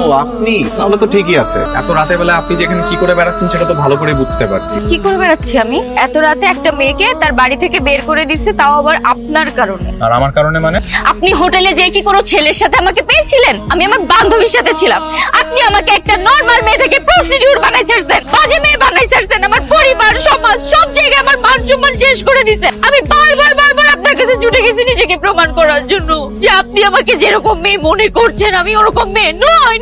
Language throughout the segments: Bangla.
ও আপনি তাহলে তো ঠিকই আছে। এত রাতে বেলা আপনি যেখানে কি করে বেড়াচ্ছেন সেটা তো ভালো করে বুঝতে পারছি। কি করে বেড়াচ্ছি আমি? এত রাতে একটা মেয়েকে তার বাড়ি থেকে বের করে দিচ্ছে, তাও আবার আপনার কারণে। আর আমার কারণে মানে? আপনি হোটেলে যে কি কোনো ছেলের সাথে আমাকে পেয়েছিলেন? আমি আমার বান্ধবীর সাথে ছিলাম। আপনি আমাকে একটা নরমাল মেয়ে থেকে প্রস্টিটিউট বানাই ছাড়ছেন, বাজে মেয়ে বানাই ছাড়ছেন। আমার পরিবার, সমাজ, সব জায়গায় আমার মান সম্মান শেষ করে দিয়েছেন। আমি বারবার আপনার কাছে ছুটে গেছি নিজেকে প্রমাণ করার জন্য যে আপনি আমাকে যেরকম মেয়ে মনে করছেন আমি ওরকম মেয়ে নই।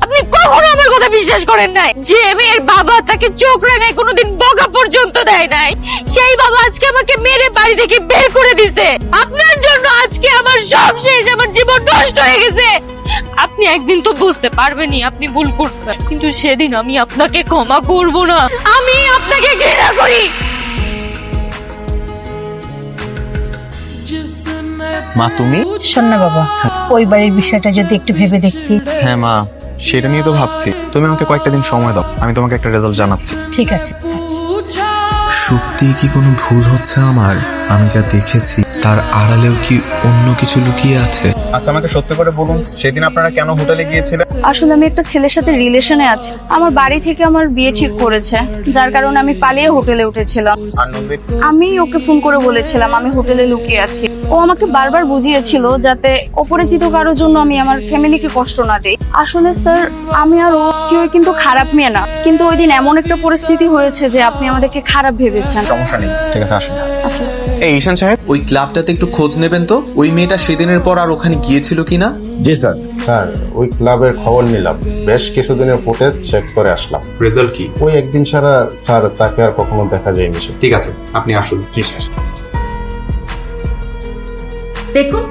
আপনি কখনো আমার কথা বিশ্বাস করেন নাই। যে মেয়ের বাবা তাকে চোখ রাঙায় কোনোদিন বকা পর্যন্ত দেয় নাই, সেই বাবা আজকে আমাকে মেরে বাড়ি থেকে বের করে দিছে। আপনার জন্য আজকে আমার সব শেষ, আমার জীবন নষ্ট হয়ে গেছে। আপনি একদিন তো বুঝতে পারবেনই আপনি ভুল করছেন, কিন্তু সেদিন আমি আপনাকে ক্ষমা করব না। আমি আপনাকে ঘৃণা করি। মা তুমি? শোন না বাবা, ওই বাড়ির বিষয়টা যদি একটু ভেবে দেখতি। হ্যাঁ মা, সেটা নিয়ে তো ভাবছি। তুমি আমাকে কয়েকটা দিন সময় দাও, আমি তোমাকে একটা রেজাল্ট জানাচ্ছি। ঠিক আছে। সত্যি কি কোনো ভুল হচ্ছে আমার? আমি যা দেখেছি তার আড়ালেও কি অন্য কিছু লুকিয়ে আছে? আচ্ছা আমাকে সত্যি করে বলুন, সেদিন আপনারা কেন হোটেলে গিয়েছিলেন? আসলে আমি একটা ছেলের সাথে রিলেশনে আছি। আমার বাড়ি থেকে আমার বিয়ে ঠিক করেছে, যার কারণে আমি পালিয়ে হোটেলে উঠেছিলাম। আর নন্দিত? আমি ওকে ফোন করে বলেছিলাম আমি হোটেলে লুকিয়ে আছি। ও আমাকে বারবার বুঝিয়েছিল যাতে অপরিচিত কারোর জন্য আমি আমার ফ্যামিলিকে কষ্ট না দেই। আসলে স্যার, আমি আর ও কেউ কিন্তু খারাপ মেয়ে না, কিন্তু ওই দিন এমন একটা পরিস্থিতি হয়েছে যে আপনি আমাদেরকে খারাপ ভেবেছেন। সমস্যা নেই, ঠিক আছে আসুন। আসলে এই ঈশান সাহেব, ওই ক্লাবটাতে একটু খোঁজ নেবেন তো, ওই মেয়েটা সেদিনের পর আর ওখানে গিয়েছিল কিনা। জি স্যার। স্যার, ওই ক্লাবের খবর নিলাম, বেশ কিছুদিনের ফুটেজ চেক করে আসলাম। রেজাল্ট কি? ওই একদিন ছাড়া স্যার তাকে আর কখনো দেখা যায়নি। ঠিক আছে আপনি আসুন। জি স্যার। দেখুন,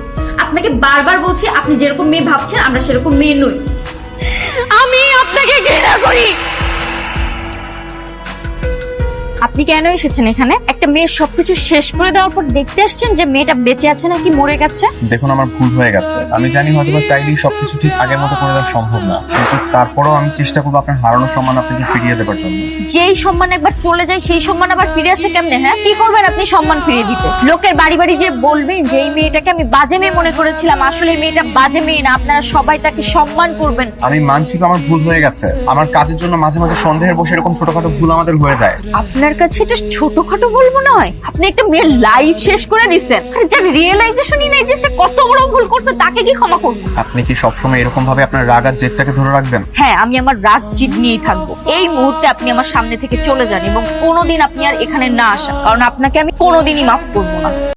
আপনাকে বারবার বলছি আপনি যেরকম মেয়ে ভাবছেন আমরা সেরকম মেয়ে নই। আমি আপনাকে ঘৃণা করি। আপনি কেন এসেছেন এখানে? একটা মেয়ের সবকিছু শেষ করে দেওয়ার পর দেখতে আসছেন যে মেয়েটা বেঁচে আছে নাকি মরে গেছে? দেখুন আমার ভুল হয়ে গেছে। আমি জানি হয়তো বা চাইলেই সবকিছু ঠিক আগের মতো করে দেওয়া সম্ভব না, কিন্তু তারপরেও আমি চেষ্টা করবো আপনার হারানো সম্মান আপনাকে ফিরিয়ে দেওয়ার জন্য। যেই সম্মান একবার চলে যায় সেই সম্মান আবার ফিরে আসে কেমনে? হ্যাঁ, কি করবেন আপনি সম্মান ফিরিয়ে দিতে? লোকের বাড়ি বাড়ি যে বলবেন যে এই মেয়েটাকে আমি বাজে মেয়ে মনে করেছিলাম, আসলে এই মেয়েটা বাজে মেয়ে না। আপনারা সবাই তাকে সম্মান করবেন। আমি মানছি তো আমার ভুল হয়ে গেছে। আমার কাজের জন্য মাঝে মাঝে সন্দেহের বসে এরকম ছোটখাটো ভুল আমাদের হয়ে যায়। আপনার কাছে এটা ছোটখাটো ভুল মনে হয়? আপনি একটা মেয়ের লাইফ শেষ করে দিচ্ছেন, আর যার রিয়েলাইজেশনই নেই যে সে কত বড় ভুল করছে তাকে কি ক্ষমা করবো? আপনি কি সবসময় এরকম ভাবে আপনার রাগ আর জেদটাকে ধরে রাখবেন? হ্যাঁ, আমি আমার রাগ জিদ নিয়েই থাকবো। এই মুহূর্তে আপনি আমার সামনে থেকে চলে যান এবং কোনোদিন আপনি আর এখানে না আসেন, কারণ আপনাকে আমি কোনোদিনই মাফ করবো না।